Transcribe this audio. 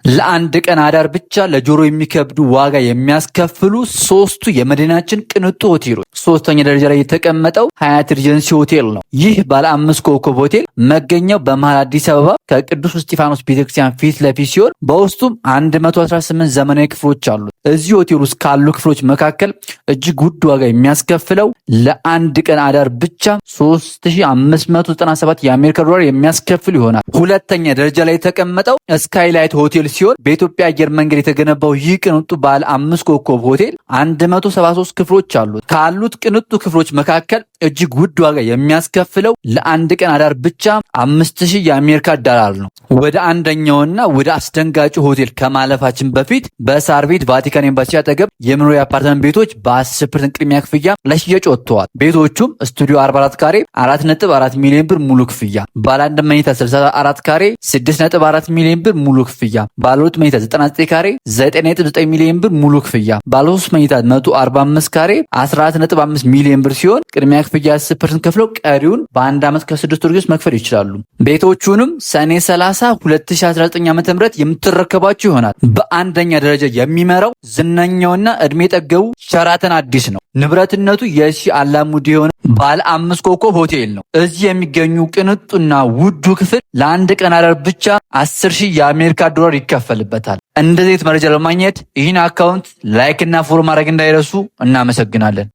ለአንድ ቀን አዳር ብቻ ለጆሮ የሚከብዱ ዋጋ የሚያስከፍሉ ሶስቱ የመዲናችን ቅንጡ ሆቴሎች። ሶስተኛ ደረጃ ላይ የተቀመጠው ሀያት ሪጀንሲ ሆቴል ነው። ይህ ባለ 5 ኮከብ ሆቴል መገኛው በመሃል አዲስ አበባ ከቅዱስ እስጢፋኖስ ቤተክርስቲያን ፊት ለፊት ሲሆን በውስጡም 118 ዘመናዊ ክፍሎች አሉት። እዚህ ሆቴል ውስጥ ካሉ ክፍሎች መካከል እጅግ ውድ ዋጋ የሚያስከፍለው ለአንድ ቀን አዳር ብቻ 3597 የአሜሪካ ዶላር የሚያስከፍል ይሆናል። ሁለተኛ ደረጃ ላይ የተቀመጠው ስካይላይት ሆቴል ሲሆን በኢትዮጵያ አየር መንገድ የተገነባው ይህ ቅንጡ ባለ 5 ኮከብ ሆቴል 173 ክፍሎች አሉት። ካሉት ቅንጡ ክፍሎች መካከል እጅግ ውድ ዋጋ የሚያስከፍለው ለአንድ ቀን አዳር ብቻ 5000 የአሜሪካ ዶላር ነው። ወደ አንደኛውና ወደ አስደንጋጩ ሆቴል ከማለፋችን በፊት በሳር ቤት ቫቲካን ኤምባሲ አጠገብ የመኖሪያ አፓርትመንት ቤቶች በ10% ቅድሚያ ክፍያ ለሽያጭ ወጥተዋል። ቤቶቹም ስቱዲዮ 44 ካሬ 4.4 ሚሊዮን ብር ሙሉ ክፍያ፣ ባለ 1 መኝታ 64 ካሬ 6.4 ሚሊዮን ብር ሙሉ ክፍያ፣ ባለ 2 መኝታ 99 ካሬ 9.9 ሚሊዮን ብር ሙሉ ክፍያ፣ ባለ 3 መኝታ 145 ካሬ 14.5 ሚሊዮን ብር ሲሆን ቅድሚያ ክፍያ 10% ከፍለው ቀሪውን በአንድ ዓመት ከ6 ወር ውስጥ መክፈል ይችላሉ። ቤቶቹንም ሰኔ 30 2019 ዓ.ም የምትረከባቸው ይሆናል። በአንደኛ ደረጃ የሚመራው ዝነኛውና እድሜ ጠገቡ ሸራተን አዲስ ነው። ንብረትነቱ የሺ አላሙዲ የሆነ ባለ 5 ኮከብ ሆቴል ነው። እዚህ የሚገኙ ቅንጡና ውዱ ክፍል ለአንድ ቀን አዳር ብቻ 10,000 የአሜሪካ ዶላር ይከፈልበታል። እንደዚህ መረጃ ለማግኘት ይህን አካውንት ላይክ እና ፎሎ ማድረግ እንዳይረሱ። እናመሰግናለን።